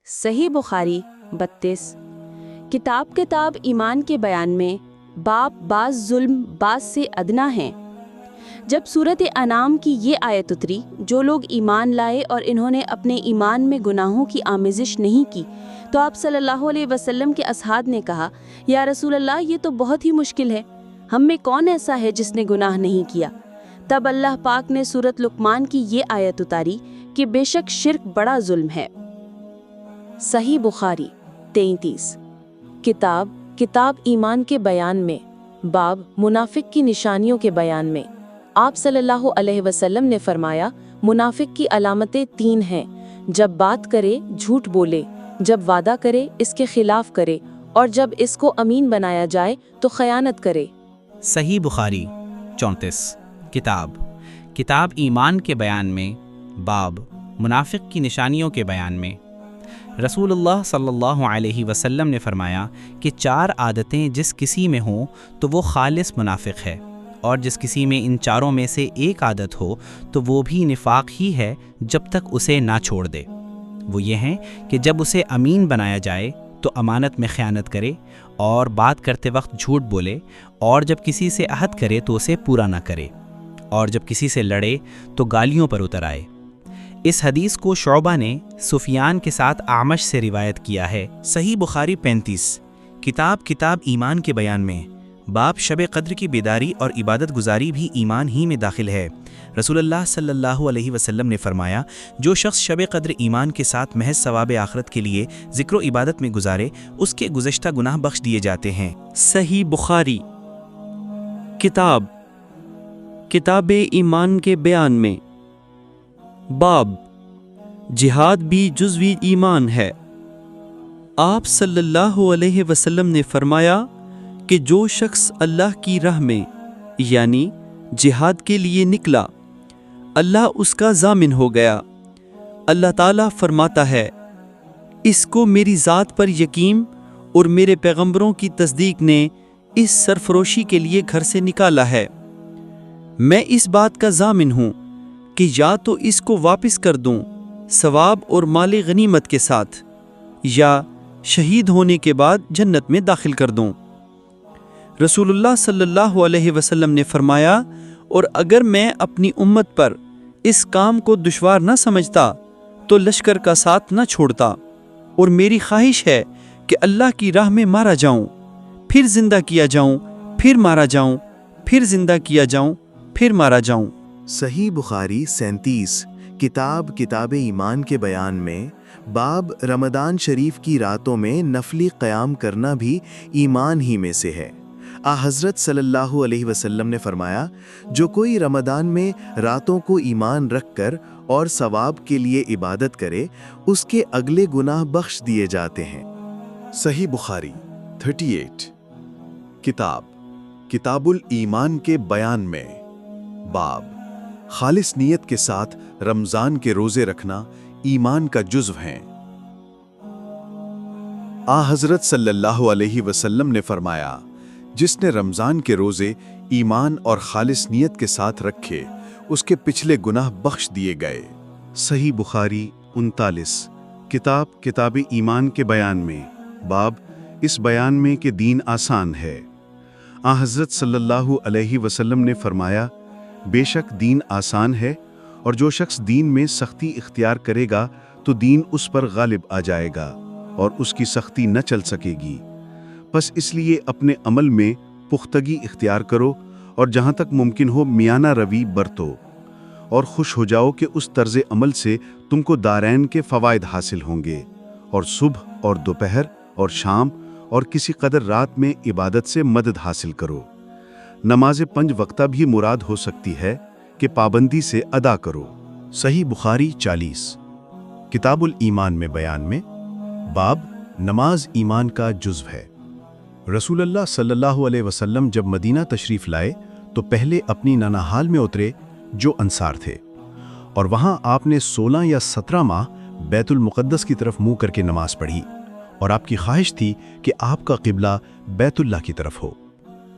صحیح بخاری 32 کتاب ایمان کے بیان میں باب بعض ظلم بعض سے ادنا ہیں۔ جب سورۃ انعام کی یہ آیت اتری، جو لوگ ایمان لائے اور انہوں نے اپنے ایمان میں گناہوں کی آمیزش نہیں کی، تو آپ صلی اللہ علیہ وسلم کے اصحاب نے کہا، یا رسول اللہ، یہ تو بہت ہی مشکل ہے، ہم میں کون ایسا ہے جس نے گناہ نہیں کیا؟ تب اللہ پاک نے سورۃ لقمان کی یہ آیت اتاری کہ بے شک شرک بڑا ظلم ہے۔ صحیح بخاری 33 کتاب ایمان کے بیان میں باب منافق کی نشانیوں کے بیان میں آپ صلی اللہ علیہ وسلم نے فرمایا، منافق کی علامتیں 3 ہیں: جب بات کرے جھوٹ بولے، جب وعدہ کرے اس کے خلاف کرے، اور جب اس کو امین بنایا جائے تو خیانت کرے۔ صحیح بخاری 34 کتاب ایمان کے بیان میں باب منافق کی نشانیوں کے بیان میں رسول اللہ صلی اللہ علیہ وسلم نے فرمایا کہ 4 عادتیں جس کسی میں ہوں تو وہ خالص منافق ہے، اور جس کسی میں ان 4 میں سے ایک عادت ہو تو وہ بھی نفاق ہی ہے جب تک اسے نہ چھوڑ دے۔ وہ یہ ہیں کہ جب اسے امین بنایا جائے تو امانت میں خیانت کرے، اور بات کرتے وقت جھوٹ بولے، اور جب کسی سے عہد کرے تو اسے پورا نہ کرے، اور جب کسی سے لڑے تو گالیوں پر اتر آئے۔ اس حدیث کو شعبہ نے سفیان کے ساتھ اعمش سے روایت کیا ہے۔ صحیح بخاری 35 کتاب ایمان کے بیان میں باب شب قدر کی بیداری اور عبادت گزاری بھی ایمان ہی میں داخل ہے۔ رسول اللہ صلی اللہ علیہ وسلم نے فرمایا، جو شخص شب قدر ایمان کے ساتھ محض ثواب آخرت کے لیے ذکر و عبادت میں گزارے، اس کے گزشتہ گناہ بخش دیے جاتے ہیں۔ صحیح بخاری کتاب ایمان کے بیان میں باب جہاد بھی جزوی ایمان ہے۔ آپ صلی اللہ علیہ وسلم نے فرمایا کہ جو شخص اللہ کی راہ میں یعنی جہاد کے لیے نکلا، اللہ اس کا ضامن ہو گیا۔ اللہ تعالیٰ فرماتا ہے، اس کو میری ذات پر یقین اور میرے پیغمبروں کی تصدیق نے اس سرفروشی کے لیے گھر سے نکالا ہے۔ میں اس بات کا ضامن ہوں کہ یا تو اس کو واپس کر دوں ثواب اور مال غنیمت کے ساتھ، یا شہید ہونے کے بعد جنت میں داخل کر دوں۔ رسول اللہ صلی اللہ علیہ وسلم نے فرمایا، اور اگر میں اپنی امت پر اس کام کو دشوار نہ سمجھتا تو لشکر کا ساتھ نہ چھوڑتا، اور میری خواہش ہے کہ اللہ کی راہ میں مارا جاؤں، پھر زندہ کیا جاؤں، پھر مارا جاؤں، پھر زندہ کیا جاؤں، پھر مارا جاؤں۔ صحیح بخاری 37 کتاب ایمان کے بیان میں باب رمضان شریف کی راتوں میں نفلی قیام کرنا بھی ایمان ہی میں سے ہے۔ حضرت صلی اللہ علیہ وسلم نے فرمایا، جو کوئی رمضان میں راتوں کو ایمان رکھ کر اور ثواب کے لیے عبادت کرے، اس کے اگلے گناہ بخش دیے جاتے ہیں۔ صحیح بخاری 38 کتاب الایمان کے بیان میں باب خالص نیت کے ساتھ رمضان کے روزے رکھنا ایمان کا جزو ہیں۔ حضرت صلی اللہ علیہ وسلم نے فرمایا، جس نے رمضان کے روزے ایمان اور خالص نیت کے ساتھ رکھے، اس کے پچھلے گناہ بخش دیے گئے۔ صحیح بخاری 39 کتاب ایمان کے بیان میں باب اس بیان میں کہ دین آسان ہے۔ حضرت صلی اللہ علیہ وسلم نے فرمایا، بے شک دین آسان ہے، اور جو شخص دین میں سختی اختیار کرے گا تو دین اس پر غالب آ جائے گا اور اس کی سختی نہ چل سکے گی۔ بس اس لیے اپنے عمل میں پختگی اختیار کرو، اور جہاں تک ممکن ہو میانہ روی برتو، اور خوش ہو جاؤ کہ اس طرز عمل سے تم کو دارین کے فوائد حاصل ہوں گے، اور صبح اور دوپہر اور شام اور کسی قدر رات میں عبادت سے مدد حاصل کرو۔ نماز 5 وقتہ بھی مراد ہو سکتی ہے کہ پابندی سے ادا کرو۔ صحیح بخاری 40 کتاب الایمان میں بیان میں باب نماز ایمان کا جزو ہے۔ رسول اللہ صلی اللہ علیہ وسلم جب مدینہ تشریف لائے تو پہلے اپنی ننہال میں اترے جو انصار تھے، اور وہاں آپ نے 16 یا 17 ماہ بیت المقدس کی طرف منہ کر کے نماز پڑھی، اور آپ کی خواہش تھی کہ آپ کا قبلہ بیت اللہ کی طرف ہو۔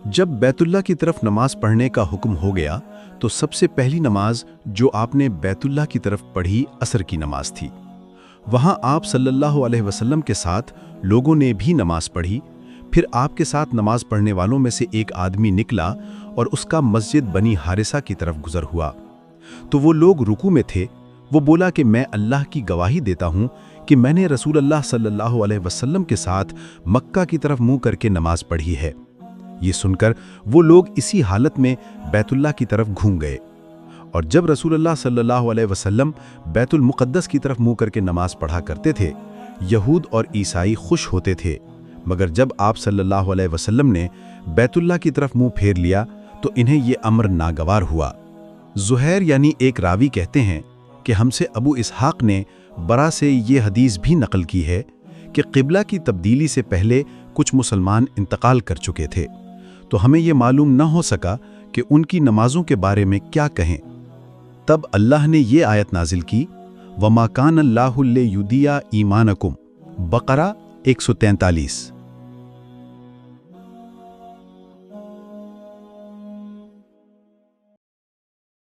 جب بیت اللہ کی طرف نماز پڑھنے کا حکم ہو گیا تو سب سے پہلی نماز جو آپ نے بیت اللہ کی طرف پڑھی عصر کی نماز تھی۔ وہاں آپ صلی اللہ علیہ وسلم کے ساتھ لوگوں نے بھی نماز پڑھی۔ پھر آپ کے ساتھ نماز پڑھنے والوں میں سے ایک آدمی نکلا اور اس کا مسجد بنی حارثہ کی طرف گزر ہوا۔ تو وہ لوگ رکوع میں تھے۔ وہ بولا کہ میں اللہ کی گواہی دیتا ہوں کہ میں نے رسول اللہ صلی اللہ علیہ وسلم کے ساتھ مکہ کی طرف منہ کر کے نماز پڑھی ہے۔ یہ سن کر وہ لوگ اسی حالت میں بیت اللہ کی طرف گھوم گئے، اور جب رسول اللہ صلی اللہ علیہ وسلم بیت المقدس کی طرف منہ کر کے نماز پڑھا کرتے تھے، یہود اور عیسائی خوش ہوتے تھے، مگر جب آپ صلی اللہ علیہ وسلم نے بیت اللہ کی طرف منہ پھیر لیا تو انہیں یہ امر ناگوار ہوا۔ زہیر یعنی ایک راوی کہتے ہیں کہ ہم سے ابو اسحاق نے برا سے یہ حدیث بھی نقل کی ہے کہ قبلہ کی تبدیلی سے پہلے کچھ مسلمان انتقال کر چکے تھے، تو ہمیں یہ معلوم نہ ہو سکا کہ ان کی نمازوں کے بارے میں کیا کہیں۔ تب اللہ نے یہ آیت نازل کی، وَمَا كَانَ اللَّهُ لِيُضِيعَ إِيمَانَكُمْ، بقرہ 143۔